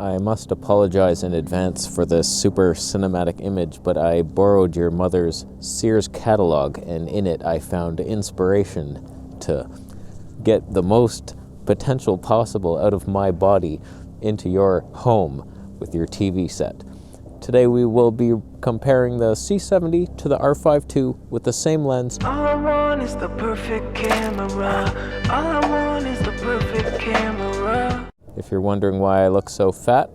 I must apologize in advance for this super cinematic image, but I borrowed your mother's Sears catalog, and in it I found inspiration to get the most potential possible out of my body into your home with your TV set. Today we will be comparing the C70 to the R5 II with the same lens. All I want is the perfect camera. All I want is the perfect camera. If you're wondering why I look so fat,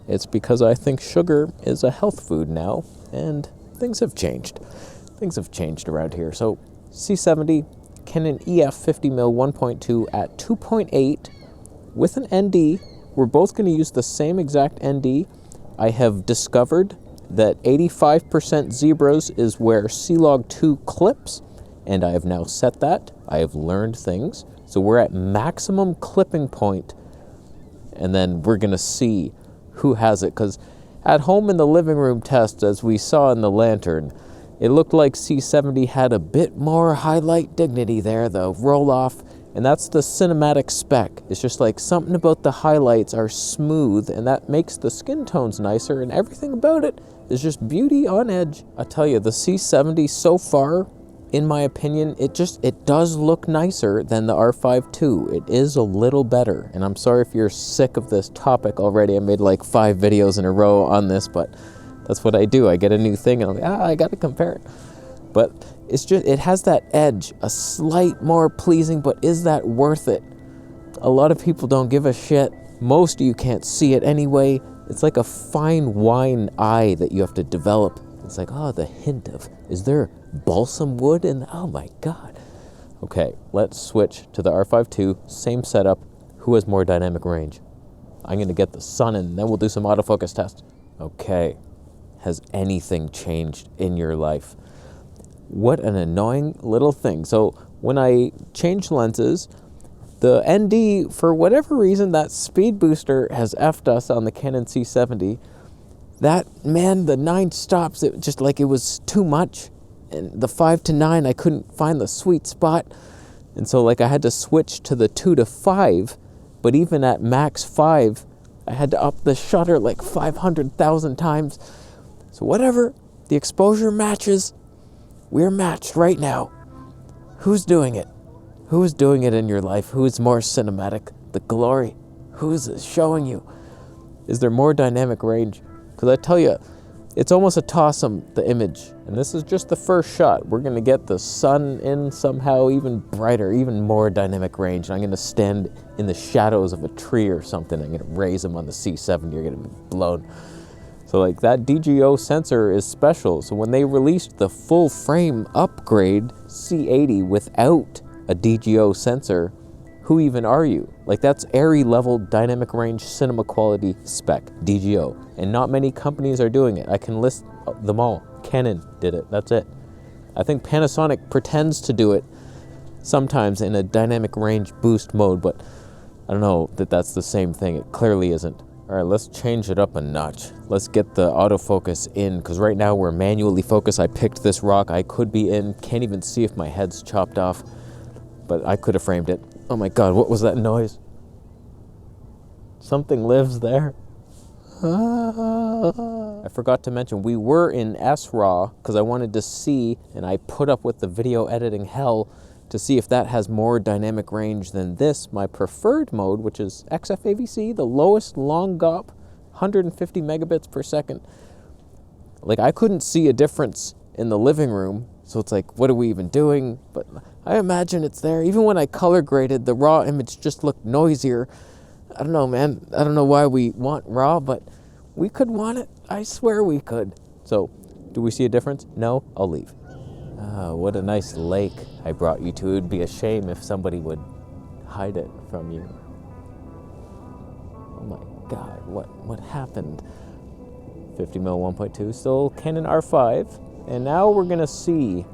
it's because I think sugar is a health food now, and things have changed. Things have changed around here. So C70, Canon EF 50mm 1.2 at 2.8 with an ND. We're both going to use the same exact ND. I have discovered that 85% zebras is where C-Log2 clips, and I have now set that. I have learned things. So we're at maximum clipping point, and then we're going to see who has it. Because at home in the living room test, as we saw in the lantern, it looked like C70 had a bit more highlight dignity there, the roll-off, and that's the cinematic spec. It's just like something about the highlights are smooth, and that makes the skin tones nicer, and everything about it is just beauty on edge. I tell you, the C70 so far, in my opinion, it does look nicer than the R5 II. It is a little better, and I'm sorry if you're sick of this topic already. I made like 5 videos in a row on this, but that's what I do. I get a new thing, and I'm like, I gotta compare it. But it's just, it has that edge, a slight more pleasing, but is that worth it? A lot of people don't give a shit. Most of you can't see it anyway. It's like a fine wine eye that you have to develop. It's like, oh, the hint of, is there balsam wood in, oh my God. Okay, let's switch to the R5 II, same setup. Who has more dynamic range? I'm gonna get the sun in, then we'll do some autofocus tests. Okay, has anything changed in your life? What an annoying little thing. So when I changed lenses, the ND, for whatever reason, that speed booster has effed us on the Canon C70. That, man, the 9 stops, it just like it was too much. And the 5 to 9, I couldn't find the sweet spot. And so like I had to switch to the 2 to 5, but even at max 5, I had to up the shutter like 500,000 times. So whatever, the exposure matches. We're matched right now. Who's doing it? Who is doing it in your life? Who is more cinematic? The glory. Who's showing you? Is there more dynamic range? Because I tell you, it's almost a toss-em, the image. And this is just the first shot. We're going to get the sun in somehow even brighter, even more dynamic range. And I'm going to stand in the shadows of a tree or something. I'm going to raise them on the C70. You're going to be blown. So like that DGO sensor is special. So when they released the full frame upgrade C80 without a DGO sensor, who even are you? Like that's ARRI level dynamic range cinema quality spec, DGO. And not many companies are doing it. I can list them all. Canon did it, that's it. I think Panasonic pretends to do it sometimes in a dynamic range boost mode, but I don't know that that's the same thing. It clearly isn't. All right, let's change it up a notch. Let's get the autofocus in, because right now we're manually focused. I picked this rock. I could be in. Can't even see if my head's chopped off, but I could have framed it. Oh my God, what was that noise? Something lives there. I forgot to mention, we were in SRAW because I wanted to see, and I put up with the video editing hell to see if that has more dynamic range than this, my preferred mode, which is XFAVC, the lowest long GOP, 150 megabits per second. Like I couldn't see a difference in the living room, so it's like, what are we even doing? But I imagine it's there. Even when I color graded, the raw image just looked noisier. I don't know, man. I don't know why we want raw, but we could want it. I swear we could. So, do we see a difference? No? I'll leave. What a nice lake I brought you to. It would be a shame if somebody would hide it from you. Oh my God, what happened? 50mm 1.2, still Canon R5. And now we're gonna see,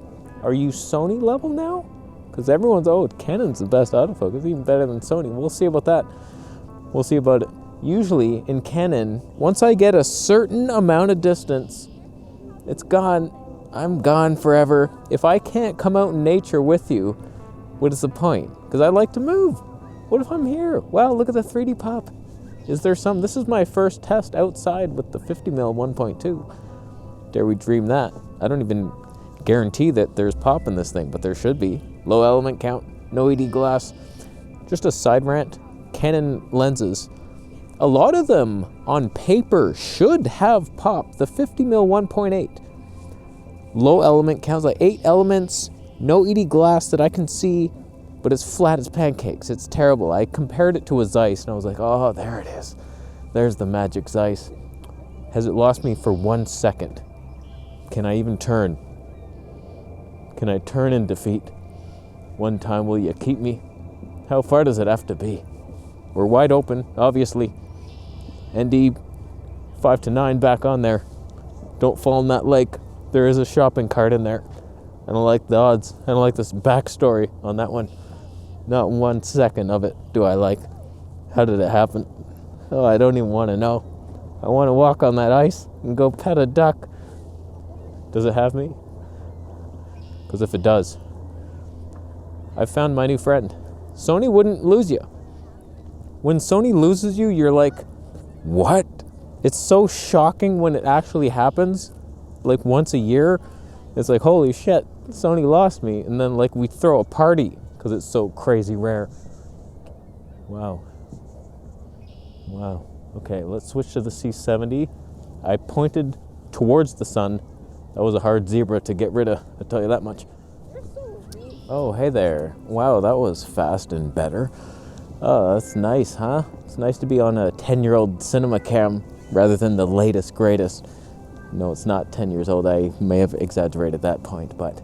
are you Sony level now? Because everyone's, oh, Canon's the best autofocus, even better than Sony. We'll see about that. We'll see about it. Usually in Canon, once I get a certain amount of distance, it's gone. I'm gone forever. If I can't come out in nature with you, what is the point? Because I like to move. What if I'm here? Wow, look at the 3D pop. Is there some? This is my first test outside with the 50mm 1.2. Dare we dream that? I don't even guarantee that there's pop in this thing, but there should be. Low element count, no ED glass. Just a side rant. Canon lenses, a lot of them on paper should have pop. The 50mm 1.8. Low element counts, like 8 elements, no ED glass that I can see, but it's flat as pancakes. It's terrible. I compared it to a Zeiss and I was like, oh, there it is. There's the magic Zeiss. Has it lost me for 1 second? Can I even turn? Can I turn in defeat? One time, will you keep me? How far does it have to be? We're wide open, obviously. ND 5 to 9 back on there. Don't fall in that lake. There is a shopping cart in there. I don't like the odds. I don't like this backstory on that one. Not 1 second of it do I like. How did it happen? Oh, I don't even want to know. I want to walk on that ice and go pet a duck. Does it have me? Because if it does, I found my new friend. Sony wouldn't lose you. When Sony loses you, you're like, what? It's so shocking when it actually happens. Like once a year, it's like, holy shit, Sony lost me. And then like we throw a party because it's so crazy rare. Wow. Wow. Okay, let's switch to the C70. I pointed towards the sun. That was a hard zebra to get rid of, I'll tell you that much. Oh, hey there. Wow, that was fast and better. Oh, that's nice, huh? It's nice to be on a 10-year-old cinema cam rather than the latest, greatest. No, it's not 10 years old. I may have exaggerated that point, but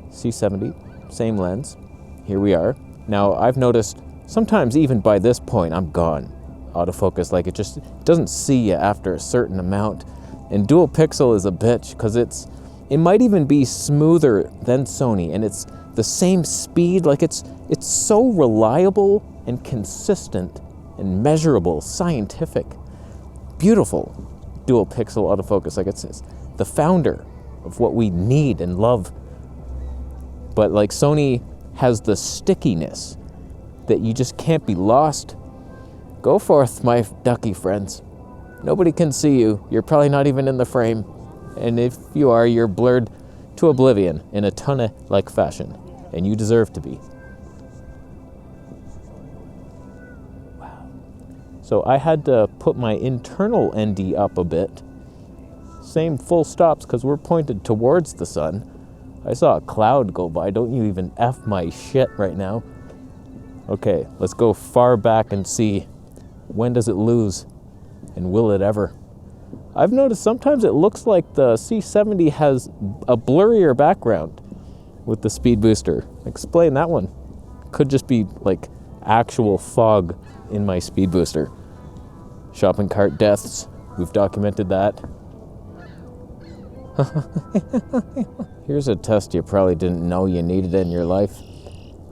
C70, same lens. Here we are. Now, I've noticed sometimes even by this point, I'm gone. Autofocus, like it just doesn't see you after a certain amount. And dual pixel is a bitch because it might even be smoother than Sony, and it's the same speed. Like it's so reliable and consistent and measurable, scientific, beautiful dual pixel autofocus. Like it's the founder of what we need and love. But like Sony has the stickiness that you just can't be lost. Go forth, my ducky friends. Nobody can see you. You're probably not even in the frame. And if you are, you're blurred to oblivion in a ton-like fashion. And you deserve to be. Wow. So I had to put my internal ND up a bit. Same full stops because we're pointed towards the sun. I saw a cloud go by. Don't you even F my shit right now. Okay, let's go far back and see. When does it lose? And will it ever? I've noticed sometimes it looks like the C70 has a blurrier background with the speed booster. Explain that one. Could just be like actual fog in my speed booster. Shopping cart deaths. We've documented that. Here's a test you probably didn't know you needed in your life.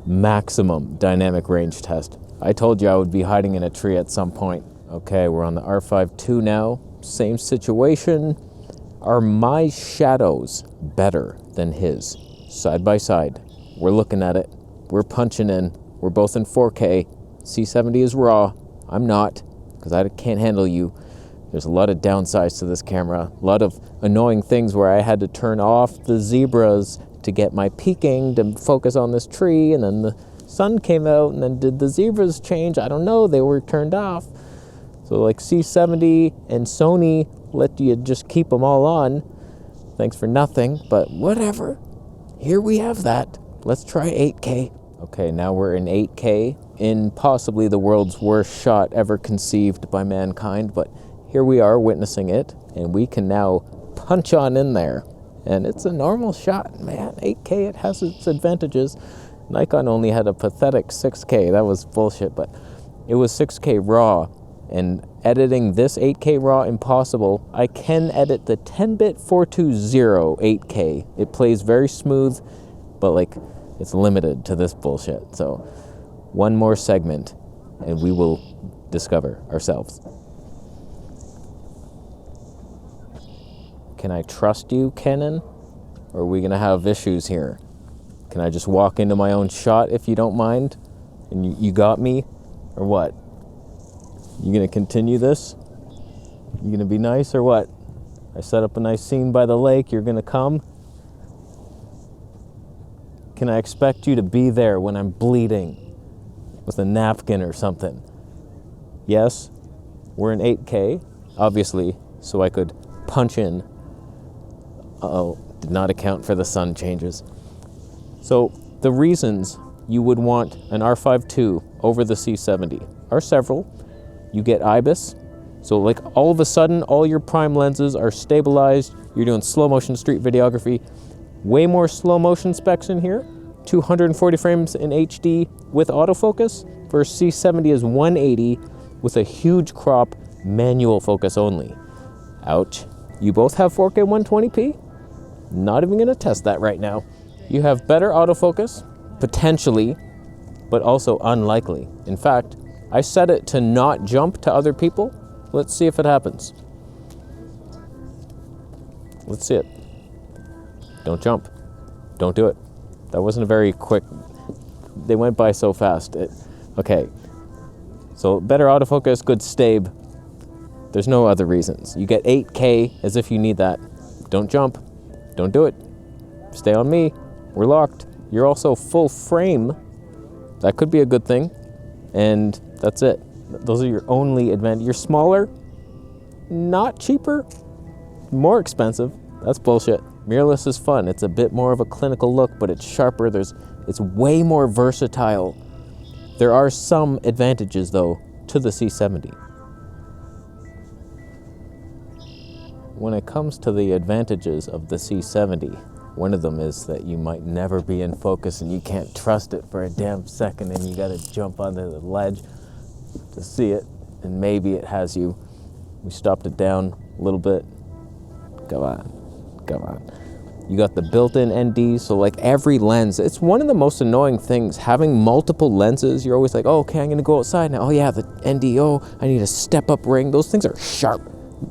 Maximum dynamic range test. I told you I would be hiding in a tree at some point. Okay, we're on the R5 II now. Same situation. Are my shadows better than his? Side by side. We're looking at it. We're punching in. We're both in 4K. C70 is raw. I'm not, because I can't handle you. There's a lot of downsides to this camera. A lot of annoying things where I had to turn off the zebras to get my peaking to focus on this tree, and then the sun came out, and then did the zebras change? I don't know. They were turned off. So like C70 and Sony let you just keep them all on. Thanks for nothing, but whatever. Here we have that. Let's try 8K. Okay, now we're in 8K in possibly the world's worst shot ever conceived by mankind, but here we are witnessing it, and we can now punch on in there. And it's a normal shot, man. 8K, it has its advantages. Nikon only had a pathetic 6K. That was bullshit, but it was 6K raw. And editing this 8K raw, impossible. I can edit the 10-bit 420 8K. It plays very smooth, but like it's limited to this bullshit. So one more segment and we will discover ourselves. Can I trust you, Canon? Or are we gonna have issues here? Can I just walk into my own shot if you don't mind? And you got me? Or what? You gonna continue this? You gonna be nice or what? I set up a nice scene by the lake, you're gonna come? Can I expect you to be there when I'm bleeding with a napkin or something? Yes, we're in 8K, obviously, so I could punch in. Uh-oh, did not account for the sun changes. So the reasons you would want an R5 II over the C70 are several. You get IBIS, so like all of a sudden all your prime lenses are stabilized, you're doing slow motion street videography, way more slow motion specs in here, 240 frames in HD with autofocus, versus C70 is 180 with a huge crop manual focus only. Ouch. You both have 4K 120p? Not even gonna test that right now. You have better autofocus, potentially, but also unlikely. In fact, I set it to not jump to other people. Let's see if it happens. Let's see it. Don't jump. Don't do it. That wasn't a very quick, they went by so fast. Okay, so better autofocus, good stabe. There's no other reasons. You get 8K as if you need that. Don't jump. Don't do it. Stay on me. We're locked. You're also full frame. That could be a good thing. And that's it. Those are your only advantage. You're smaller, not cheaper, more expensive. That's bullshit. Mirrorless is fun. It's a bit more of a clinical look, but it's sharper. It's way more versatile. There are some advantages, though, to the C70. When it comes to the advantages of the C70, one of them is that you might never be in focus and you can't trust it for a damn second and you gotta jump onto the ledge to see it, and maybe it has you. We stopped it down a little bit. Come on. You got the built-in ND, so like every lens, it's one of the most annoying things, having multiple lenses. You're always like, oh, okay, I'm gonna go outside now. Oh yeah, the ND, oh, I need a step-up ring. Those things are sharp.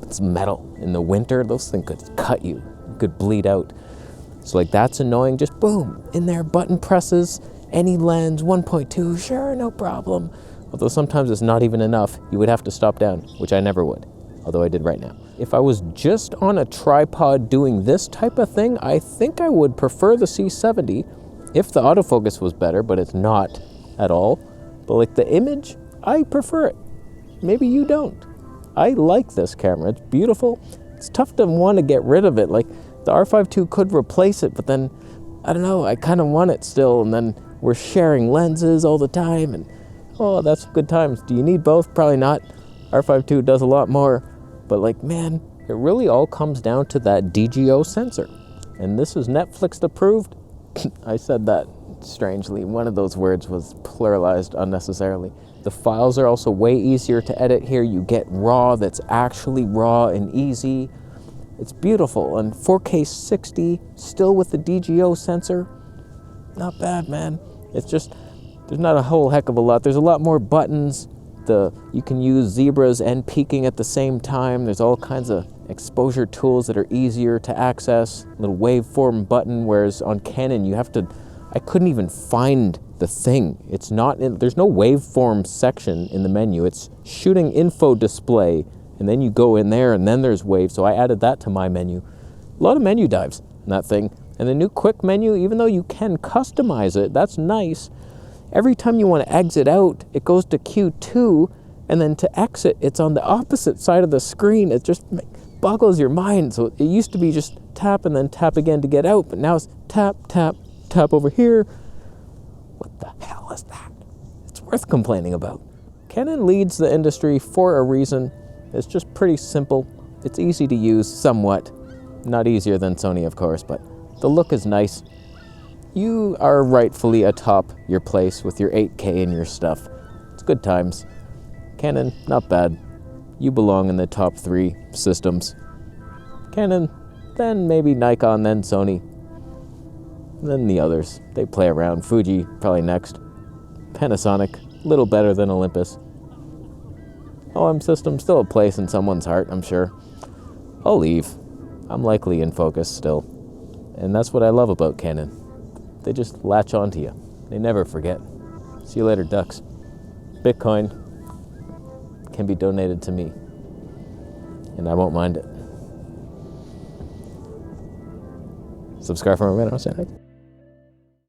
It's metal. In the winter, those things could cut you. You could bleed out. So like that's annoying. Just boom, in there, button presses, any lens, 1.2, sure, no problem. Although sometimes it's not even enough. You would have to stop down, which I never would, although I did right now. If I was just on a tripod doing this type of thing, I think I would prefer the C70 if the autofocus was better, but it's not at all. But like the image, I prefer it. Maybe you don't. I like this camera. It's beautiful. It's tough to want to get rid of it. Like the R5 II could replace it, but then, I don't know, I kind of want it still. And then we're sharing lenses all the time. And oh, that's good times. Do you need both? Probably not. R5 II does a lot more. But like, man, it really all comes down to that DGO sensor. And this is Netflix approved. I said that strangely. One of those words was pluralized unnecessarily. The files are also way easier to edit here. You get RAW that's actually raw and easy. It's beautiful. And 4K 60, still with the DGO sensor. Not bad, man. It's just, there's not a whole heck of a lot. There's a lot more buttons. You can use zebras and peaking at the same time. There's all kinds of exposure tools that are easier to access. Little waveform button, whereas on Canon you have to, I couldn't even find the thing. It's not, there's no waveform section in the menu. It's shooting info display, and then you go in there and then there's wave. So I added that to my menu. A lot of menu dives in that thing. And the new quick menu, even though you can customize it, that's nice. Every time you want to exit out, it goes to Q2, and then to exit, it's on the opposite side of the screen. It just boggles your mind. So it used to be just tap and then tap again to get out, but now it's tap, tap, tap over here. What the hell is that? It's worth complaining about. Canon leads the industry for a reason. It's just pretty simple. It's easy to use, somewhat. Not easier than Sony, of course, but the look is nice. You are rightfully atop your place with your 8K and your stuff. It's good times. Canon, not bad. You belong in the top 3 systems. Canon, then maybe Nikon, then Sony. Then the others. They play around. Fuji, probably next. Panasonic, a little better than Olympus. OM system, still a place in someone's heart, I'm sure. I'll leave. I'm likely in focus still. And that's what I love about Canon. They just latch onto you. They never forget. See you later, ducks. Bitcoin. can be donated to me. And I won't mind it. Subscribe for more videos.